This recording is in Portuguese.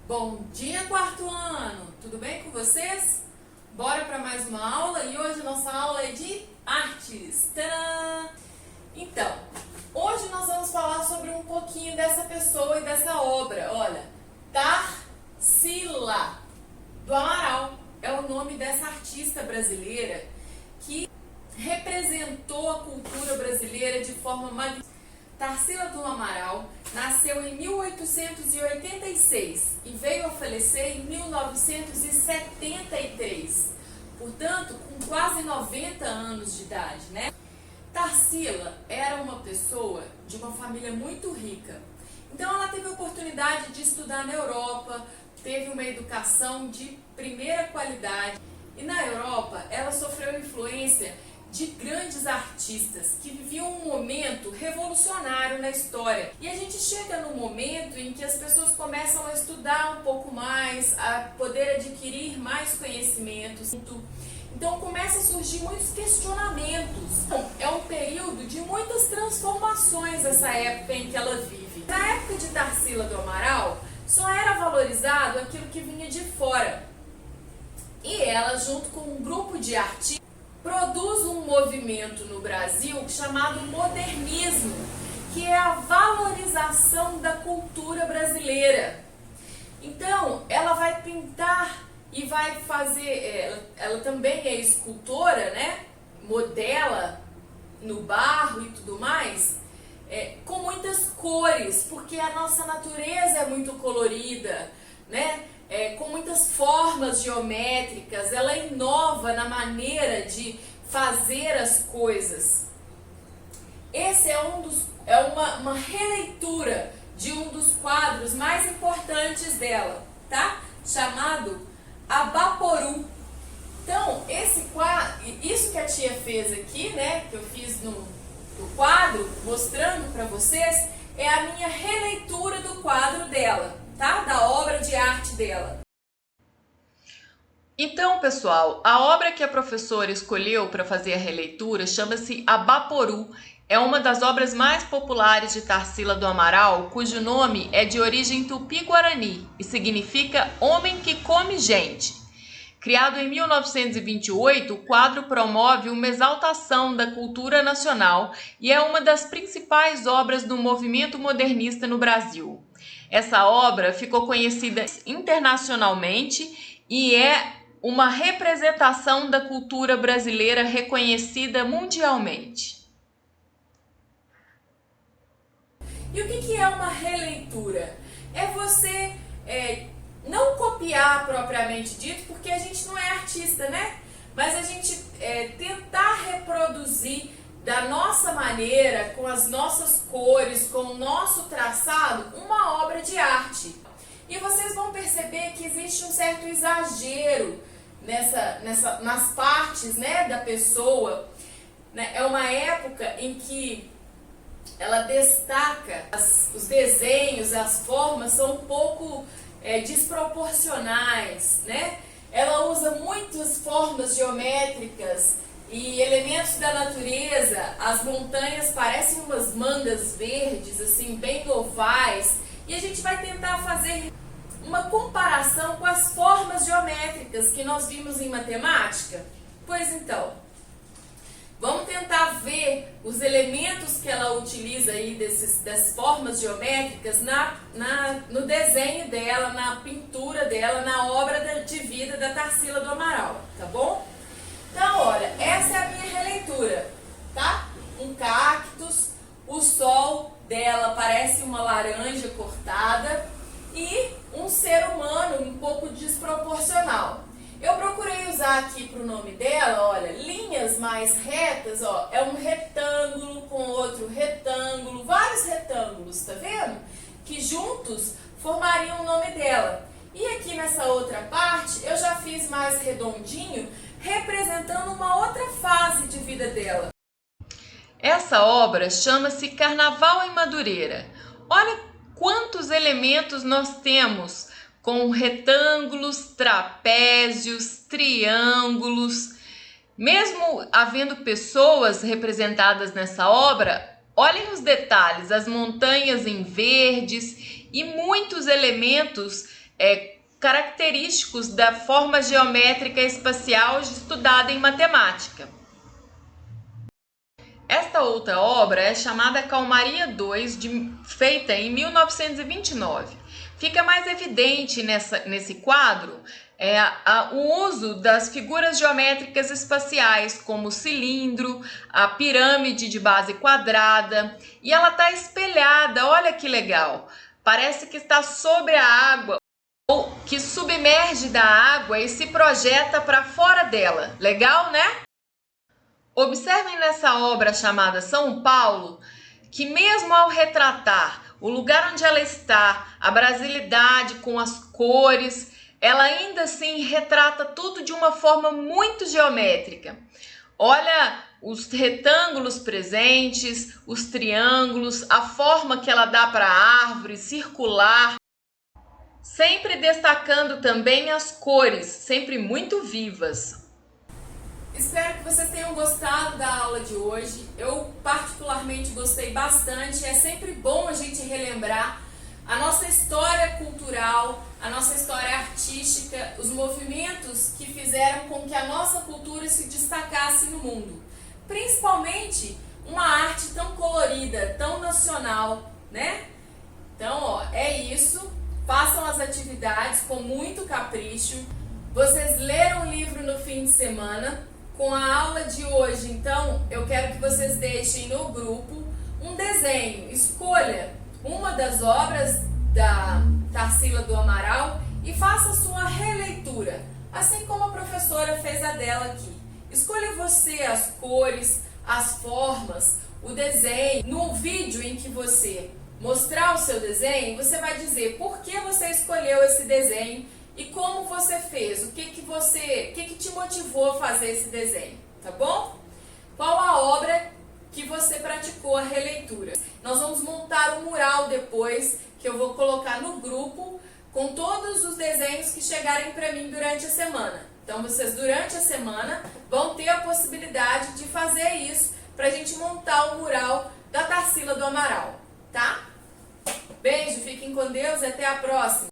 Bom dia, quarto ano! Tudo bem com vocês? Bora para mais uma aula e hoje nossa aula é de artes. Tadã! Então, hoje nós vamos falar sobre um pouquinho dessa pessoa e dessa obra. Olha, Tarsila do Amaral é o nome dessa artista brasileira que representou a cultura brasileira de forma magnífica. Tarsila do Amaral nasceu em 1886 e veio a falecer em 1973, portanto, com quase 90 anos de idade, né? Tarsila era uma pessoa de uma família muito rica, então ela teve a oportunidade de estudar na Europa, teve uma educação de primeira qualidade e na Europa ela sofreu influência de grandes artistas que viviam um momento revolucionário na história. E a gente chega no momento em que as pessoas começam a estudar um pouco mais, a poder adquirir mais conhecimentos. Então começa a surgir muitos questionamentos. É um período de muitas transformações essa época em que ela vive. Na época de Tarsila do Amaral, só era valorizado aquilo que vinha de fora. E ela, junto com um grupo de artistas, produz um movimento no Brasil chamado modernismo, que é a valorização da cultura brasileira. Então, ela vai pintar e vai fazer, ela também é escultora, né? Modela no barro e tudo mais, com muitas cores, porque a nossa natureza é muito colorida, né? Com muitas formas geométricas, ela inova na maneira de fazer as coisas. Esse é uma releitura de um dos quadros mais importantes dela, tá? Chamado Abaporu. Então, esse quadro, isso que a tia fez aqui, né, que eu fiz no quadro, mostrando para vocês, é a minha releitura do quadro dela. Tá? Da obra de arte dela. Então, pessoal, a obra que a professora escolheu para fazer a releitura chama-se Abaporu. É uma das obras mais populares de Tarsila do Amaral, cujo nome é de origem tupi-guarani e significa homem que come gente. Criado em 1928, o quadro promove uma exaltação da cultura nacional e é uma das principais obras do movimento modernista no Brasil. Essa obra ficou conhecida internacionalmente e é uma representação da cultura brasileira reconhecida mundialmente. E o que é uma releitura? É você não copiar propriamente dito, porque a gente não é artista, né? Mas a gente tentar reproduzir da nossa maneira, com as nossas cores, com o nosso traçado, uma obra de arte. E vocês vão perceber que existe um certo exagero nas partes, né, da pessoa. É uma época em que ela destaca, os desenhos, as formas são um pouco desproporcionais, né? Ela usa muitas formas geométricas e elementos da natureza. As montanhas parecem umas mangas verdes, assim, bem ovais. E a gente vai tentar fazer uma comparação com as formas geométricas que nós vimos em matemática. Pois então, vamos tentar ver os elementos que ela utiliza aí das formas geométricas no desenho dela, na pintura dela, na obra de vida da Tarsila do Amaral, tá bom? Então, olha, essa é a minha releitura, tá? Um cactus, o sol dela parece uma laranja cortada e um ser humano um pouco desproporcional. Eu procurei usar aqui para o nome dela, olha, linhas mais retas, ó, é um retângulo com outro retângulo, vários retângulos, tá vendo? Que juntos formariam o nome dela. E aqui nessa outra parte, eu já fiz mais redondinho, representando uma outra fase de vida dela. Essa obra chama-se Carnaval em Madureira. Olha quantos elementos nós temos, com retângulos, trapézios, triângulos. Mesmo havendo pessoas representadas nessa obra, olhem os detalhes, as montanhas em verdes e muitos elementos característicos da forma geométrica espacial estudada em matemática. Esta outra obra é chamada Calmaria II, feita em 1929. Fica mais evidente nesse quadro o uso das figuras geométricas espaciais, como o cilindro, a pirâmide de base quadrada, e ela está espelhada, olha que legal, parece que está sobre a água, ou que submerge da água e se projeta para fora dela. Legal, né? Observem nessa obra chamada São Paulo que mesmo ao retratar o lugar onde ela está, a brasilidade com as cores, ela ainda assim retrata tudo de uma forma muito geométrica. Olha os retângulos presentes, os triângulos, a forma que ela dá para a árvore, circular, sempre destacando também as cores, sempre muito vivas. Espero que vocês tenham gostado da aula de hoje. Eu particularmente gostei bastante. É sempre bom a gente relembrar a nossa história cultural, a nossa história artística, os movimentos que fizeram com que a nossa cultura se destacasse no mundo. Principalmente uma arte tão colorida, tão nacional, né? Então, é isso. Façam as atividades com muito capricho. Vocês leram o livro no fim de semana. Com a aula de hoje, então, eu quero que vocês deixem no grupo um desenho. Escolha uma das obras da Tarsila do Amaral e faça a sua releitura, assim como a professora fez a dela aqui. Escolha você as cores, as formas, o desenho. No vídeo em que você mostrar o seu desenho, você vai dizer por que você escolheu esse desenho e como você fez, o que te motivou a fazer esse desenho, tá bom? Qual a obra que você praticou a releitura? Nós vamos montar um mural depois, que eu vou colocar no grupo, com todos os desenhos que chegarem para mim durante a semana. Então vocês durante a semana vão ter a possibilidade de fazer isso, para a gente montar o mural da Tarsila do Amaral, tá? Beijo, fiquem com Deus e até a próxima!